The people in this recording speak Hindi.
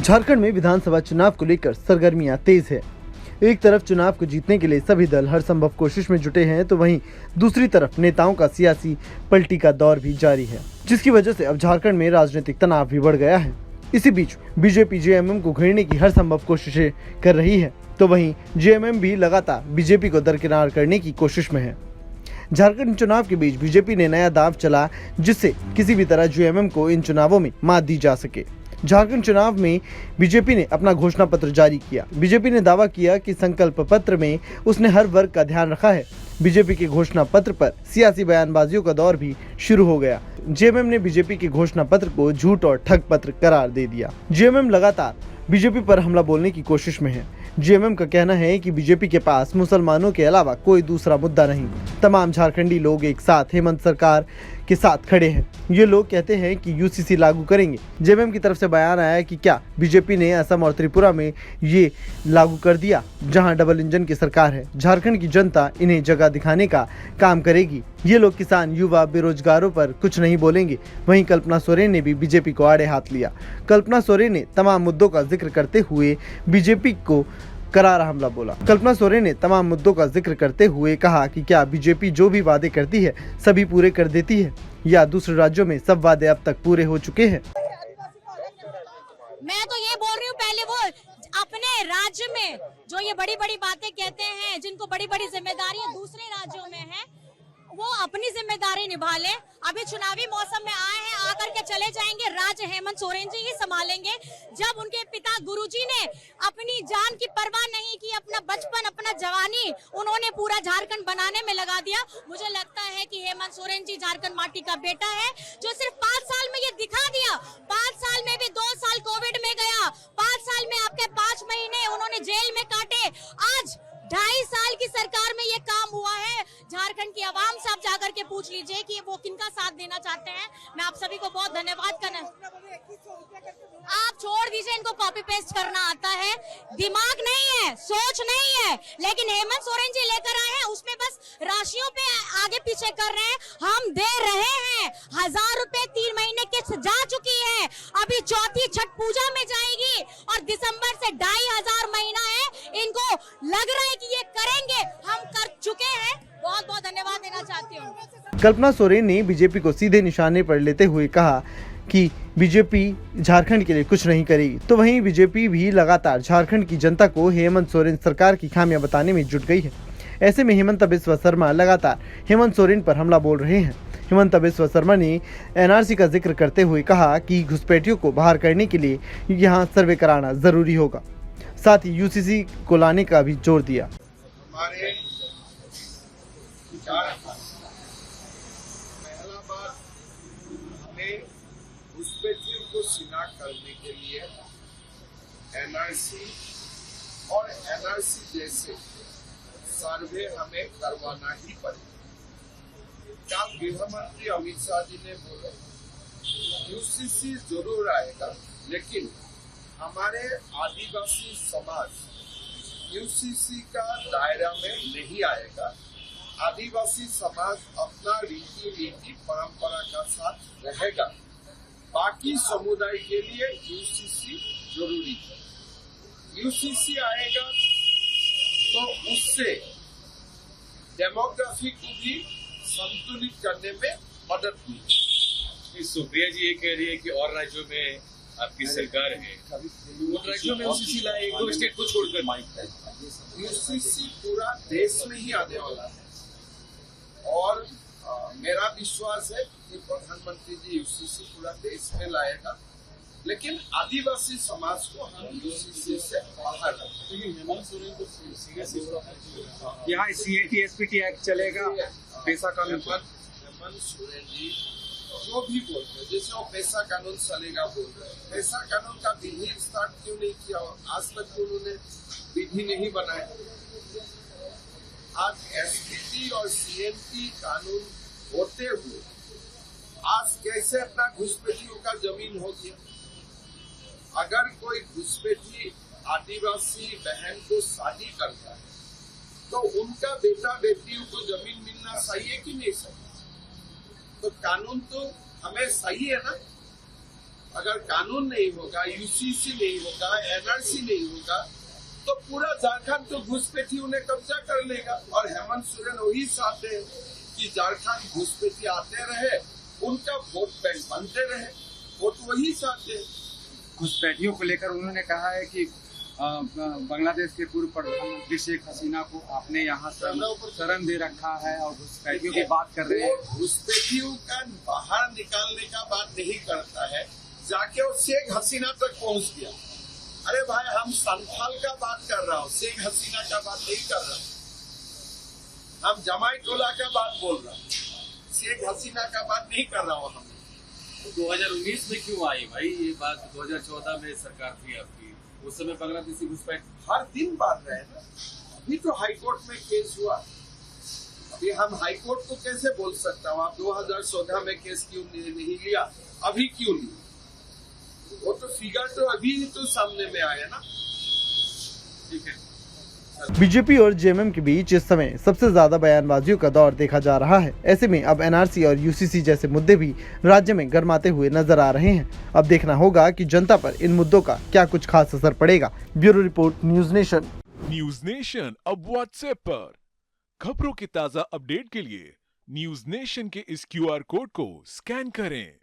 झारखंड में विधानसभा चुनाव को लेकर सरगर्मियां तेज है। एक तरफ चुनाव को जीतने के लिए सभी दल हर संभव कोशिश में जुटे हैं, तो वहीं दूसरी तरफ नेताओं का सियासी पलटी का दौर भी जारी है, जिसकी वजह से अब झारखंड में राजनीतिक तनाव भी बढ़ गया है। इसी बीच बीजेपी जेएमएम को घेरने की हर संभव कोशिशें कर रही है, तो वहीं जेएमएम भी लगातार बीजेपी को दरकिनार करने की कोशिश में है। झारखंड चुनाव के बीच बीजेपी ने नया दांव चला, जिससे किसी भी तरह जेएमएम को इन चुनावों में मात दी जा सके। झारखंड चुनाव में बीजेपी ने अपना घोषणा पत्र जारी किया। बीजेपी ने दावा किया कि संकल्प पत्र में उसने हर वर्ग का ध्यान रखा है। बीजेपी के घोषणा पत्र पर सियासी बयानबाजियों का दौर भी शुरू हो गया। जेएमएम ने बीजेपी के घोषणा पत्र को झूठ और ठग पत्र करार दे दिया। जेएमएम लगातार बीजेपी पर हमला बोलने की कोशिश में है। जेएमएम का कहना है कि बीजेपी के पास मुसलमानों के अलावा कोई दूसरा मुद्दा नहीं। तमाम झारखंडी लोग एक साथ हेमंत सरकार के साथ खड़े हैं। ये लोग कहते हैं कि यूसीसी लागू करेंगे। जेएमएम की तरफ से बयान आया है कि क्या बीजेपी ने असम और त्रिपुरा में ये लागू कर दिया, जहां डबल इंजन की सरकार है। झारखंड की जनता इन्हें जगह दिखाने का काम करेगी। ये लोग किसान, युवा, बेरोजगारों पर कुछ नहीं बोलेंगे। वहीं कल्पना सोरेन ने भी बीजेपी को आड़े हाथ लिया। कल्पना सोरेन ने तमाम मुद्दों का जिक्र करते हुए बीजेपी को करारा हमला बोला। कल्पना सोरेन ने तमाम मुद्दों का जिक्र करते हुए कहा कि क्या बीजेपी जो भी वादे करती है सभी पूरे कर देती है, या दूसरे राज्यों में सब वादे अब तक पूरे हो चुके हैं। मैं तो ये बोल रही हूँ, पहले वो अपने राज्य में जो ये बड़ी बड़ी बातें कहते हैं, जिनको बड़ी बड़ी जिम्मेदारियां दूसरे राज्यों में है, वो अपनी जिम्मेदारी निभा ले। अभी चुनावी मौसम में आए हैं, आकर के चले जाएंगे। राज्य हेमंत सोरेन जी ही संभालेंगे। जब उनके पिता गुरुजी ने अपनी जान की परवाह नहीं की, अपना बचपन, अपना जवानी उन्होंने पूरा झारखंड बनाने में लगा दिया। मुझे लगता है कि हेमंत सोरेन जी झारखंड माटी का बेटा है, जो सिर्फ 5 साल में ये दिखा दिया। 5 साल में भी 2 साल कोविड में गया, 5 साल में आपके 5 महीने उन्होंने जेल में काटे। आज 2.5 साल की सरकार में ये काम हुआ है। झारखंड की आवाम से आप जाकर के पूछ लीजिए कि वो किनका साथ देना चाहते हैं। मैं आप सभी को बहुत धन्यवाद करना। आप छोड़ दीजिए, इनको कॉपी पेस्ट करना आता है। दिमाग नहीं है, सोच नहीं है, लेकिन हेमंत सोरेन जी लेकर आए हैं, उसमें बस राशियों पे आगे पीछे कर रहे हैं। हम दे रहे हैं 1000 रुपए 3 महीने के जा चुकी है। अभी चौथी छठ पूजा में जाएगी और दिसंबर से 2500 महीना है। इनको लग रहा है कि ये करेंगे, हम कर चुके हैं। बहुत बहुत धन्यवाद देना चाहती हूँ। कल्पना सोरेन ने बीजेपी को सीधे निशाने पर लेते हुए कहा कि बीजेपी झारखंड के लिए कुछ नहीं करेगी, तो वहीं बीजेपी भी लगातार झारखंड की जनता को हेमंत सोरेन सरकार की खामियां बताने में जुट गई है। ऐसे में हेमंत बिस्वा शर्मा लगातार हेमंत सोरेन पर हमला बोल रहे हैं। हेमंत बिस्वा शर्मा ने एनआरसी का जिक्र करते हुए कहा कि घुसपैठियों को बाहर करने के लिए यहाँ सर्वे कराना जरूरी होगा। साथ ही यूसीसी को लाने का भी जोर दिया। हमारे पहला बार हमें घुसपैठियों को शिनाख्त करने के लिए एनआरसी और एनआरसी जैसे सर्वे हमें करवाना ही पड़ेगा। क्या गृह मंत्री अमित शाह जी ने बोला यूसीसी जरूर आएगा, लेकिन हमारे आदिवासी समाज यूसीसी का दायरा में नहीं आएगा। आदिवासी समाज अपना रीति नीति परंपरा का साथ रहेगा। बाकी समुदाय के लिए यूसीसी जरूरी है। यूसीसी आएगा तो उससे डेमोग्राफी को भी संतुलित करने में मदद मिलेगी। सुप्रिया जी ये कह रही है कि और राज्यों में आपकी सरकार है, उन राज्यों में यूसीसी लाए, 2 स्टेट को छोड़कर। यूसीसी पूरा देश में ही आने वाला है और मेरा विश्वास है कि प्रधानमंत्री जी यूसीसी पूरा देश में लाएगा, लेकिन आदिवासी समाज को हम यूसीसी से बाहर रखेंगे। हेमंत सोरेन को यहाँ सीएटी एसपीटी एक्ट चलेगा, पैसा कानून। हेमंत सोरेन जी जो भी बोलते हैं, जैसे वो पैसा कानून चलेगा बोल रहे हैं, पैसा कानून का विधि स्टार्ट क्यों नहीं किया? आज तक उन्होंने विधि नहीं बनाया। आज एसपीटी और सीएनटी कानून होते हुए आज कैसे अपना घुसपैठियों का जमीन हो गया? अगर कोई घुसपैठी आदिवासी बहन को शादी करता है तो उनका बेटा बेटियों को जमीन मिलना सही है कि नहीं सही? तो कानून तो हमें सही है ना। अगर कानून नहीं होगा, यूसीसी नहीं होगा, एनआरसी नहीं होगा, तो पूरा झारखंड तो घुसपैठी उन्हें कब्जा कर लेगा। और हेमंत सोरेन वही चाहते हैं कि झारखंड घुसपैठी आते रहे, उनका वोट बैंक बनते रहे, वोट वही चाहते हैं। घुसपैठियों को लेकर उन्होंने कहा है कि बांग्लादेश के पूर्व प्रधानमंत्री शेख हसीना को आपने यहाँ शरण दे रखा है और घुसपैठियों की बात कर रहे हैं। घुसपैठियों का बाहर निकालने का बात नहीं करता है, जाके वो शेख हसीना तक पहुंच गया। अरे भाई, हम संथाल का बात कर रहा हूँ, शेख हसीना का बात नहीं कर रहा हूँ। हम जमाई टोला का बात बोल रहा हूँ, शेख हसीना का बात नहीं कर रहा हूँ। हम 2019 में क्यों आई भाई ये बात? 2014 में सरकार थी आपकी, उस समय बांग्लादेशी घुसपैठ हर दिन बात रहे ना। अभी तो हाईकोर्ट में केस हुआ, अभी हम हाईकोर्ट को कैसे बोल सकता हूँ? आप 2014 में केस क्यों नहीं लिया, अभी क्यों लिया? वो तो फिगर तो अभी तो सामने में आया ना। ठीक है। बीजेपी और जेएमएम के बीच इस समय सबसे ज्यादा बयानबाजियों का दौर देखा जा रहा है। ऐसे में अब एनआरसी और यूसीसी जैसे मुद्दे भी राज्य में गरमाते हुए नजर आ रहे हैं। अब देखना होगा कि जनता पर इन मुद्दों का क्या कुछ खास असर पड़ेगा। Bureau report, news nation. News nation अब व्हाट्सएप पर खबरों के ताजा अपडेट के लिए न्यूज नेशन के इस QR कोड को स्कैन करें।